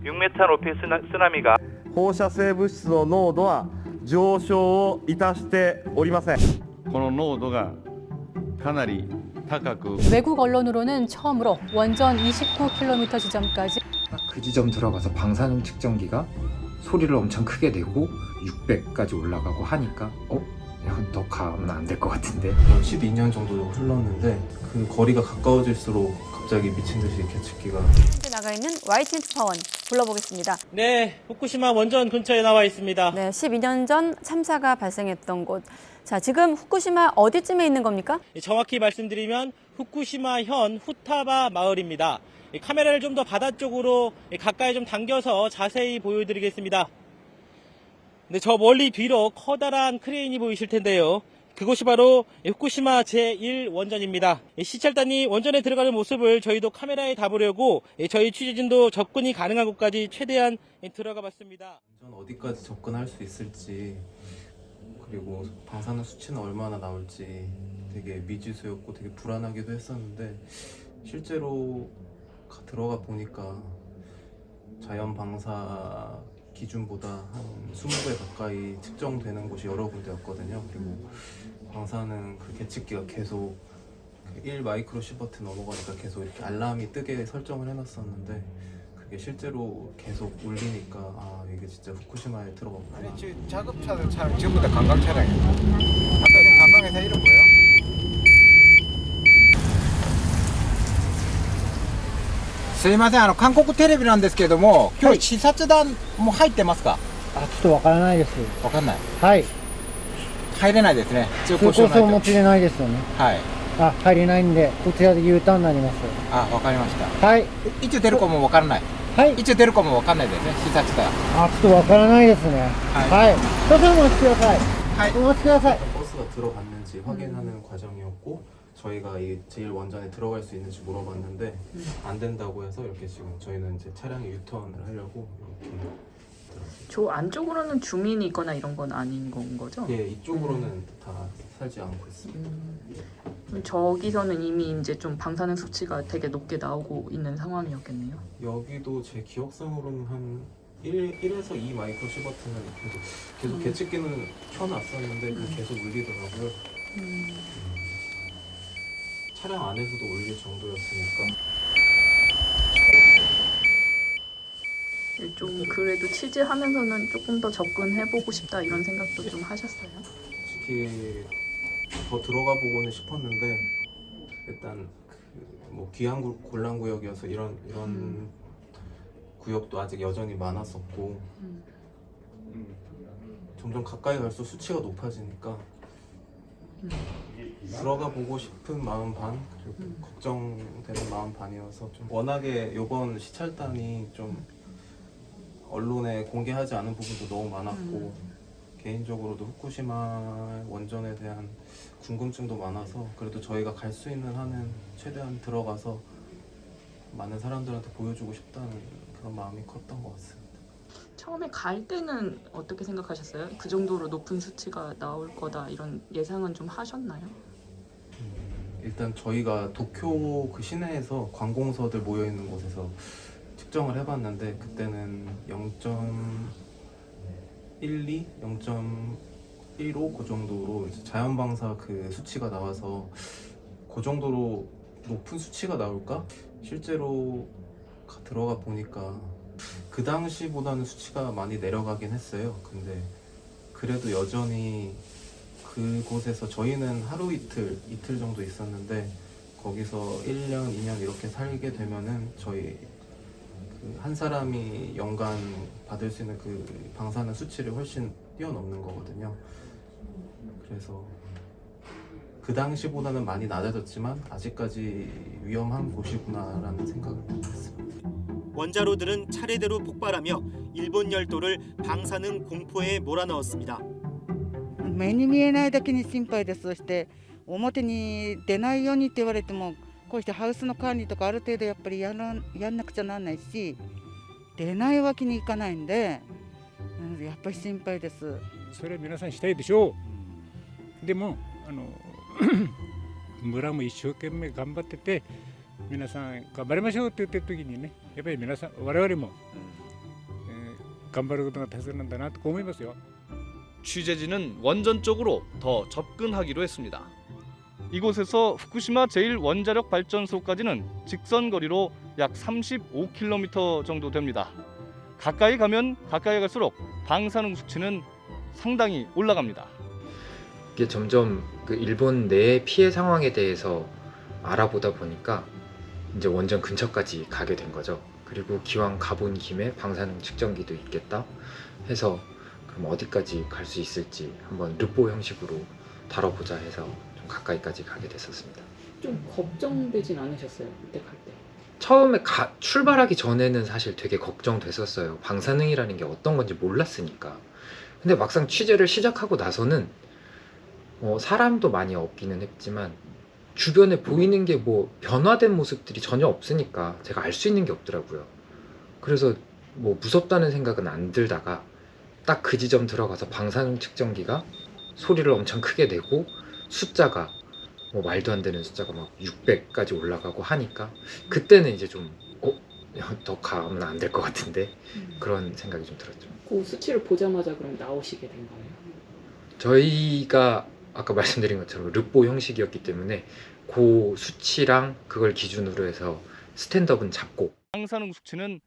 6m 높이 쓰나미가 放射性物質の濃度は上昇をいたしておりません。この濃度がかなり高く 외국 언론으로는 처음으로 원전 29km 지점까지 그 지점 들어가서 방사능 측정기가 소리를 엄청 크게 내고 600까지 올라가고 하니까 이건 더 가면 안 될 것 같은데 12년 정도 흘렀는데 그 거리가 가까워질수록 갑자기 미친 듯이 계측기가 현재 나가 있는 YTN 특파원 불러보겠습니다. 네, 후쿠시마 원전 근처에 나와 있습니다. 네, 12년 전 참사가 발생했던 곳. 자, 지금 후쿠시마 어디쯤에 있는 겁니까? 정확히 말씀드리면 후쿠시마현 후타바 마을입니다. 카메라를 좀 더 바다 쪽으로 가까이 좀 당겨서 자세히 보여드리겠습니다. 네, 저 멀리 뒤로 커다란 크레인이 보이실 텐데요. 그곳이 바로 후쿠시마 제1원전입니다. 시찰단이 원전에 들어가는 모습을 저희도 카메라에 담으려고 저희 취재진도 접근이 가능한 곳까지 최대한 들어가 봤습니다. 원전 어디까지 접근할 수 있을지 그리고 방사능 수치는 얼마나 나올지 되게 미지수였고 되게 불안하기도 했었는데 실제로 들어가 보니까 자연 방사 기준보다 한 20배 가까이 측정되는 곳이 여러 군데였거든요. 그리고 방사능 그 계측기가 계속 1 마이크로 시버트 넘어가니까 계속 이렇게 알람이 뜨게 설정을 해놨었는데 그게 실제로 계속 울리니까 아 이게 진짜 후쿠시마에 들어갔구나. 작업차들 차량 전부 다 관광 차량이에요. 아까 전 관광회사 이름 뭐예요? すいません、韓国テレビなんですけども、今日視察団も入ってますか？ちょっとわからないです。わかんない。はい。入れないですね。通行証をお持ちでないですよね。はい。入れないんで、こちらで U ターンになります。わかりました。はい。いつ出るかもわからない。はい。いつ出るかもわかんないですね、視察団。ちょっとわからないですね。はい。少々お待ちください。はい。お待ちください。 버스가 들어갔는지 확인하는 과정이었고 저희가 이 제1원전에 들어갈 수 있는지 물어봤는데 안 된다고 해서 이렇게 지금 저희는 이제 차량에 유턴을 하려고 이렇게 저 안쪽으로는 주민이 있거나 이런 건 아닌 건 거죠? 예, 이쪽으로는 다 살지 않고 있습니다. 저기서는 이미 이제 좀 방사능 수치가 되게 높게 나오고 있는 상황이었겠네요. 여기도 제 기억상으로는 한 1에서 2 마이크로 시버트는 계속 계측기는 켜놨었는데 계속 울리더라고요. 차량 안에서도 울릴 정도였으니까. 좀 그래도 취재하면서는 조금 더 접근해보고 싶다 이런 생각도 좀 하셨어요? 솔직히 더 들어가 보고는 싶었는데 일단 뭐 귀한 곤란 구역이어서 이런 구역도 아직 여전히 많았었고 점점 가까이 갈수록 수치가 높아지니까 들어가 보고 싶은 마음 반 그리고 걱정되는 마음 반이어서 좀 워낙에 이번 시찰단이 좀 언론에 공개하지 않은 부분도 너무 많았고 개인적으로도 후쿠시마 원전에 대한 궁금증도 많아서 그래도 저희가 갈 수 있는 한은 최대한 들어가서 많은 사람들한테 보여주고 싶다는 그런 마음이 컸던 것 같습니다. 처음에 갈 때는 어떻게 생각하셨어요? 그 정도로 높은 수치가 나올 거다 이런 예상은 좀 하셨나요? 일단 저희가 도쿄 그 시내에서 관공서들 모여 있는 곳에서 측정을 해봤는데 그때는 0.12, 0.15 그 정도로 자연 방사 그 수치가 나와서 그 정도로 높은 수치가 나올까? 실제로 들어가 보니까 그 당시보다는 수치가 많이 내려가긴 했어요. 근데 그래도 여전히 그곳에서 저희는 하루 이틀 정도 있었는데 거기서 1년, 2년 이렇게 살게 되면은 저희 한 사람이 연간 받을 수 있는 그 방사능 수치를 훨씬 뛰어넘는 거거든요. 그래서 그 당시보다는 많이 낮아졌지만 아직까지 위험한 곳이구나라는 생각을 했습니다. 원자로들은 차례대로 폭발하며 일본 열도를 방사능 공포에 몰아넣었습니다. 目に見えないだけに心配です。そして表に出ないようにって言われてもこうしてハウスの管理とかある程度やっぱりやんなくちゃならないし出ないわけにいかないんでやっぱり心配です。それは皆さんしたいでしょう。でも村も一生懸命頑張ってて皆さん頑張りましょうって言ってる時にねやっぱり皆さん我々も頑張ることが大切なんだなと思いますよ。 취재진은 원전 쪽으로 더 접근하기로 했습니다. 이곳에서 후쿠시마 제1원자력 발전소까지는 직선 거리로 약 35km 정도 됩니다. 가까이 가면 가까이 갈수록 방사능 수치는 상당히 올라갑니다. 이게 점점 그 일본 내 피해 상황에 대해서 알아보다 보니까 이제 원전 근처까지 가게 된 거죠. 그리고 기왕 가본 김에 방사능 측정기도 있겠다 해서 그럼 어디까지 갈 수 있을지 한번 르포 형식으로 다뤄보자 해서 좀 가까이까지 가게 됐었습니다. 좀 걱정되진 않으셨어요? 그때 갈 때? 처음에 출발하기 전에는 사실 되게 걱정됐었어요. 방사능이라는 게 어떤 건지 몰랐으니까. 근데 막상 취재를 시작하고 나서는 사람도 많이 없기는 했지만 주변에 보이는 게 뭐 변화된 모습들이 전혀 없으니까 제가 알 수 있는 게 없더라고요. 그래서 뭐 무섭다는 생각은 안 들다가 딱 그 지점 들어가서 방사능 측정기가 소리를 엄청 크게 내고 숫자가 뭐 말도 안 되는 숫자가 막 600까지 올라가고 하니까 그때는 이제 좀 더 가면 안 될 것 같은데 그런 생각이 좀 들었죠. 그 수치를 보자마자 그럼 나오시게 된 거예요? 저희가 아까 말씀드린 것처럼 르포 형식이었기 때문에 그 수치랑 그걸 기준으로 해서 스탠드업은 잡고 방사능 수치는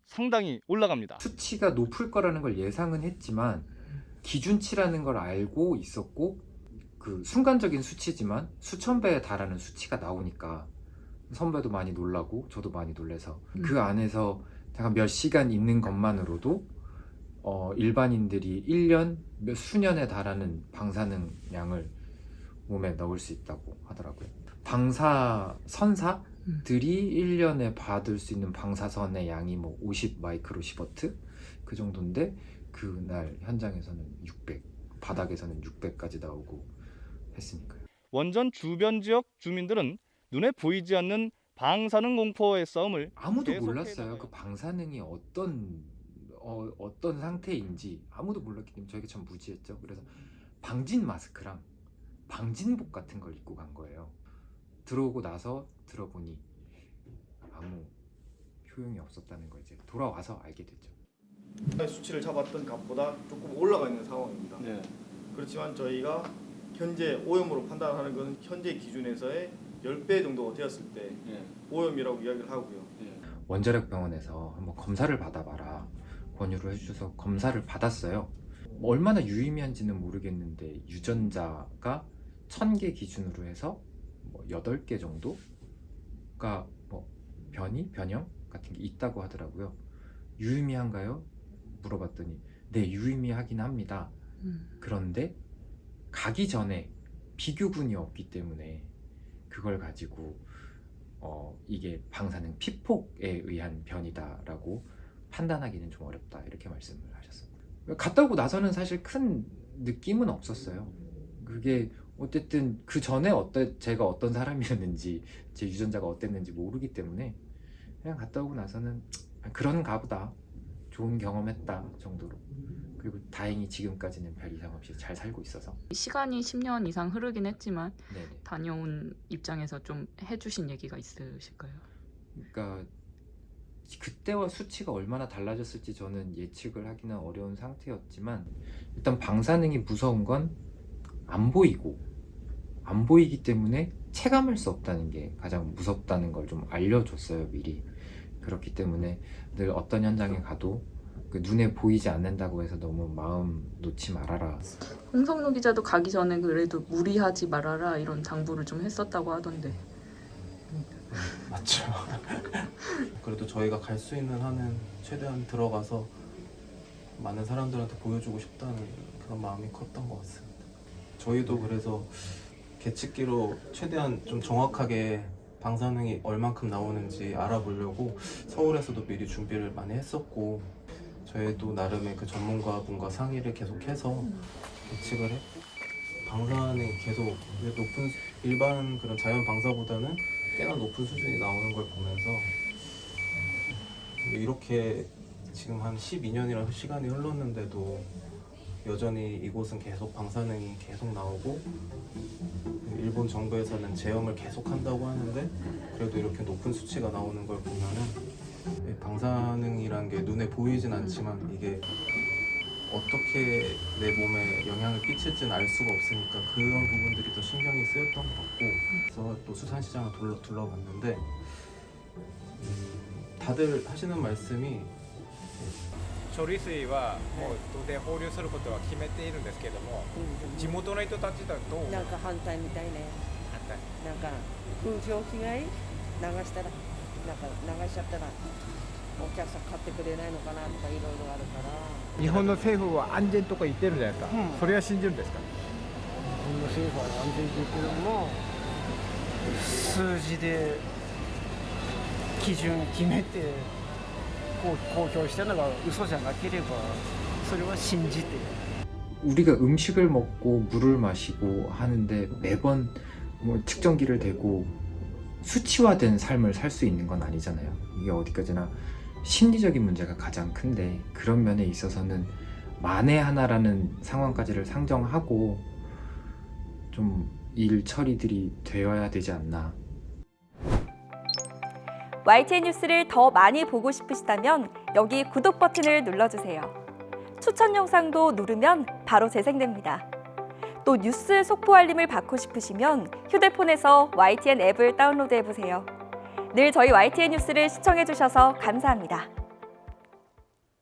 상당히 올라갑니다. 수치가 높을 거라는 걸 예상은 했지만 기준치라는 걸 알고 있었고 그 순간적인 수치지만 수천 배에 달하는 수치가 나오니까 선배도 많이 놀라고 저도 많이 놀라서 그 안에서 제가 몇 시간 있는 것만으로도 일반인들이 1년 몇 수년에 달하는 방사능 양을 몸에 넣을 수 있다고 하더라고요. 방사선사들이 1년에 받을 수 있는 방사선의 양이 뭐 50 마이크로시버트 그 정도인데 그날 현장에서는 600, 바닥에서는 600까지 나오고 했으니까요. 원전 주변 지역 주민들은 눈에 보이지 않는 방사능 공포의 싸움을 아무도 몰랐어요. 그 방사능이 어떤 상태인지 아무도 몰랐기 때문에 저희가 참 무지했죠. 그래서 방진 마스크랑 방진복 같은 걸 입고 간 거예요. 들어오고 나서 들어보니 아무 효용이 없었다는 걸 이제 돌아와서 알게 됐죠. 수치를 잡았던 값보다 조금 올라가 있는 상황입니다. 네. 그렇지만 저희가 현재 오염으로 판단하는 것은 현재 기준에서의 10배 정도가 되었을 때 오염이라고 이야기를 하고요. 원자력 병원에서 한번 검사를 받아봐라 권유를 해주셔서 검사를 받았어요. 뭐 얼마나 유의미한지는 모르겠는데 유전자가 1000개 기준으로 해서 뭐 8개 정도가 뭐 변형 같은 게 있다고 하더라고요. 유의미한가요? 물어봤더니 네, 유의미하긴 합니다. 그런데 가기 전에 비교군이 없기 때문에 그걸 가지고 이게 방사능 피폭에 의한 변이다라고 판단하기는 좀 어렵다 이렇게 말씀을 하셨어요. 갔다 오고 나서는 사실 큰 느낌은 없었어요. 그게 어쨌든 그 전에 제가 어떤 사람이었는지 제 유전자가 어땠는지 모르기 때문에 그냥 갔다 오고 나서는 그런가 보다, 좋은 경험했다 정도로. 그리고 다행히 지금까지는 별 이상 없이 잘 살고 있어서. 시간이 10년 이상 흐르긴 했지만 네네. 다녀온 입장에서 좀 해주신 얘기가 있으실까요? 그러니까 그때와 수치가 얼마나 달라졌을지 저는 예측을 하기는 어려운 상태였지만 일단 방사능이 무서운 건 안 보이기 때문에 체감할 수 없다는 게 가장 무섭다는 걸 좀 알려줬어요, 미리. 그렇기 때문에 늘 어떤 현장에 가도 그 눈에 보이지 않는다고 해서 너무 마음 놓지 말아라. 홍성로 기자도 가기 전에 그래도 무리하지 말아라 이런 당부를 좀 했었다고 하던데. 맞죠. 그래도 저희가 갈 수 있는 한은 최대한 들어가서 많은 사람들한테 보여주고 싶다는 그런 마음이 컸던 것 같습니다. 저희도 그래서 계측기로 최대한 좀 정확하게 방사능이 얼만큼 나오는지 알아보려고 서울에서도 미리 준비를 많이 했었고, 저희도 나름의 그 전문가분과 상의를 계속해서 계측을 했고, 방사능이 계속 높은 일반 그런 자연 방사보다는 꽤나 높은 수준이 나오는 걸 보면서 이렇게 지금 한 12년이라는 시간이 흘렀는데도 여전히 이곳은 계속 방사능이 계속 나오고, 일본 정부에서는 제염을 계속 한다고 하는데 그래도 이렇게 높은 수치가 나오는 걸 보면은 방사능이란 게 눈에 보이진 않지만 이게 어떻게 내 몸에 영향을 끼칠지는 알 수가 없으니까 그런 부분들이 더 신경이 쓰였던 것 같고, 그래서 또 수산시장을 둘러봤는데 다들 하시는 말씀이 処理水はもう当然放流することは決めているんですけども、地元の人たちだとなんか反対みたいね。反対。なんか風評被害流したら、なんか流しちゃったらお客さん買ってくれないのかなとかいろいろあるから。日本の政府は安全とか言ってるじゃないですか、それは信じるんですか？日本の政府は安全って言ってるのも数字で基準決めて公表したのが嘘じゃなければそれは信じて 우리가 음식을 먹고 물을 마시고 하는데 매번 뭐 측정기를 대고 수치화된 삶을 살 수 있는 건 아니잖아요. 이게 어디까지나 심리적인 문제가 가장 큰데, 그런 면에 있어서는 만에 하나라는 상황까지를 상정하고 좀 일 처리들이 되어야 되지 않나. YTN 뉴스를 더 많이 보고 싶으시다면 여기 구독 버튼을 눌러주세요. 추천 영상도 누르면 바로 재생됩니다. 또 뉴스 속보 알림을 받고 싶으시면 휴대폰에서 YTN 앱을 다운로드해보세요. 늘 저희 YTN 뉴스를 시청해주셔서 감사합니다.